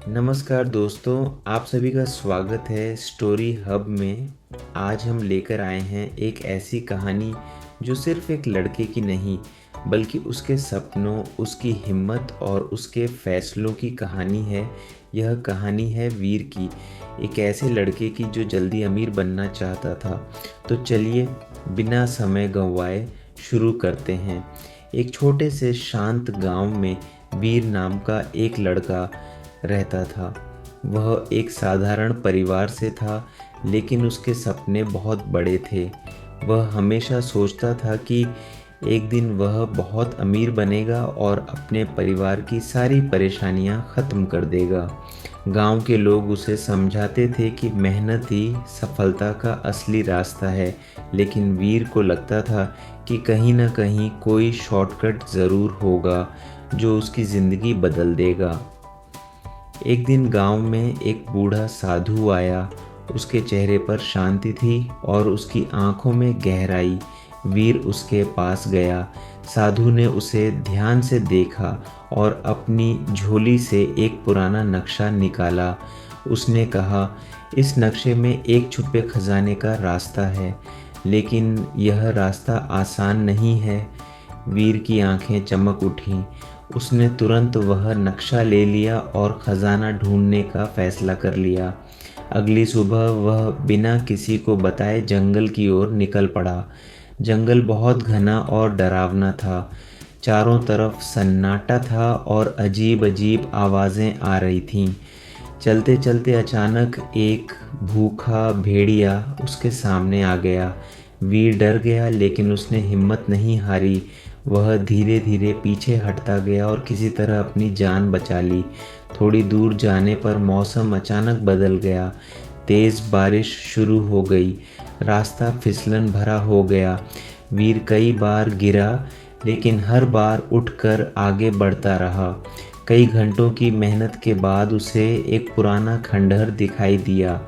नमस्कार दोस्तों, आप सभी का स्वागत है स्टोरी हब में। आज हम लेकर आए हैं एक ऐसी कहानी जो सिर्फ एक लड़के की नहीं बल्कि उसके सपनों, उसकी हिम्मत और उसके फैसलों की कहानी है। यह कहानी है वीर की, एक ऐसे लड़के की जो जल्दी अमीर बनना चाहता था। तो चलिए बिना समय गंवाए शुरू करते हैं। एक छोटे से शांत गांव में वीर नाम का एक लड़का रहता था। वह एक साधारण परिवार से था, लेकिन उसके सपने बहुत बड़े थे। वह हमेशा सोचता था कि एक दिन वह बहुत अमीर बनेगा और अपने परिवार की सारी परेशानियां ख़त्म कर देगा। गांव के लोग उसे समझाते थे कि मेहनत ही सफलता का असली रास्ता है, लेकिन वीर को लगता था कि कहीं ना कहीं कोई शॉर्टकट ज़रूर होगा जो उसकी ज़िंदगी बदल देगा। एक दिन गांव में एक बूढ़ा साधु आया। उसके चेहरे पर शांति थी और उसकी आंखों में गहराई। वीर उसके पास गया। साधु ने उसे ध्यान से देखा और अपनी झोली से एक पुराना नक्शा निकाला। उसने कहा, इस नक्शे में एक छुपे खजाने का रास्ता है, लेकिन यह रास्ता आसान नहीं है। वीर की आंखें चमक उठीं। उसने तुरंत वह नक्शा ले लिया और खजाना ढूंढने का फैसला कर लिया। अगली सुबह वह बिना किसी को बताए जंगल की ओर निकल पड़ा। जंगल बहुत घना और डरावना था। चारों तरफ सन्नाटा था और अजीब अजीब आवाज़ें आ रही थीं। चलते चलते अचानक एक भूखा भेड़िया उसके सामने आ गया। वीर डर गया, लेकिन उसने हिम्मत नहीं हारी। वह धीरे धीरे पीछे हटता गया और किसी तरह अपनी जान बचा ली। थोड़ी दूर जाने पर मौसम अचानक बदल गया। तेज़ बारिश शुरू हो गई। रास्ता फिसलन भरा हो गया। वीर कई बार गिरा, लेकिन हर बार उठकर आगे बढ़ता रहा। कई घंटों की मेहनत के बाद उसे एक पुराना खंडहर दिखाई दिया।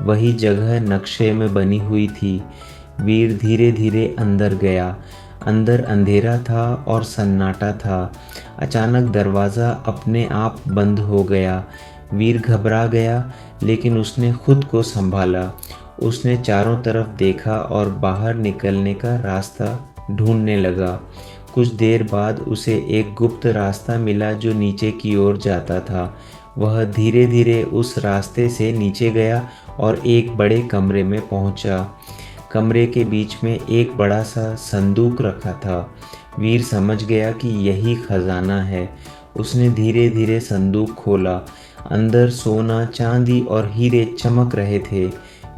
वही जगह नक्शे में बनी हुई थी। वीर धीरे धीरे अंदर गया। अंदर अंधेरा था और सन्नाटा था। अचानक दरवाज़ा अपने आप बंद हो गया। वीर घबरा गया, लेकिन उसने खुद को संभाला। उसने चारों तरफ देखा और बाहर निकलने का रास्ता ढूंढने लगा। कुछ देर बाद उसे एक गुप्त रास्ता मिला जो नीचे की ओर जाता था। वह धीरे धीरे उस रास्ते से नीचे गया और एक बड़े कमरे में पहुंचा। कमरे के बीच में एक बड़ा सा संदूक रखा था। वीर समझ गया कि यही खजाना है। उसने धीरे धीरे संदूक खोला। अंदर सोना, चांदी और हीरे चमक रहे थे।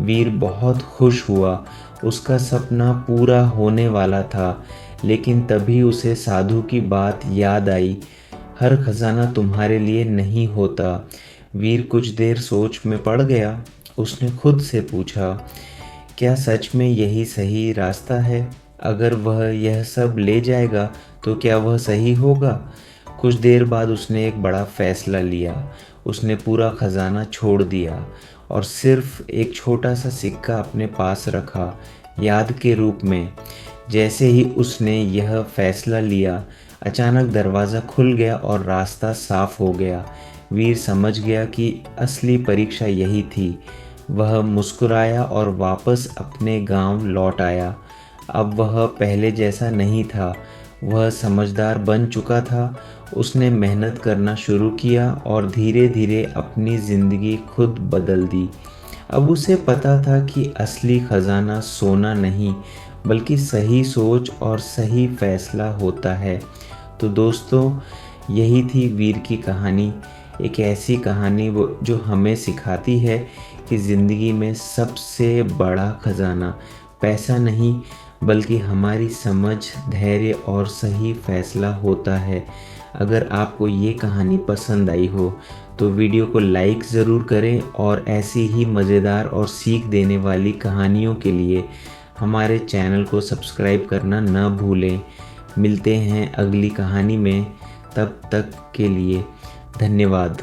वीर बहुत खुश हुआ। उसका सपना पूरा होने वाला था। लेकिन तभी उसे साधु की बात याद आई, हर खजाना तुम्हारे लिए नहीं होता। वीर कुछ देर सोच में पड़ गया। उसने खुद से पूछा, क्या सच में यही सही रास्ता है? अगर वह यह सब ले जाएगा तो क्या वह सही होगा? कुछ देर बाद उसने एक बड़ा फैसला लिया। उसने पूरा खजाना छोड़ दिया और सिर्फ एक छोटा सा सिक्का अपने पास रखा, याद के रूप में। जैसे ही उसने यह फैसला लिया, अचानक दरवाज़ा खुल गया और रास्ता साफ हो गया। वीर समझ गया कि असली परीक्षा यही थी। वह मुस्कुराया और वापस अपने गांव लौट आया। अब वह पहले जैसा नहीं था। वह समझदार बन चुका था। उसने मेहनत करना शुरू किया और धीरे धीरे अपनी ज़िंदगी खुद बदल दी। अब उसे पता था कि असली खजाना सोना नहीं बल्कि सही सोच और सही फैसला होता है। तो दोस्तों, यही थी वीर की कहानी। एक ऐसी कहानी जो हमें सिखाती है कि ज़िंदगी में सबसे बड़ा खजाना पैसा नहीं बल्कि हमारी समझ, धैर्य और सही फैसला होता है। अगर आपको ये कहानी पसंद आई हो तो वीडियो को लाइक ज़रूर करें और ऐसी ही मज़ेदार और सीख देने वाली कहानियों के लिए हमारे चैनल को सब्सक्राइब करना न भूलें। मिलते हैं अगली कहानी में, तब तक के लिए धन्यवाद।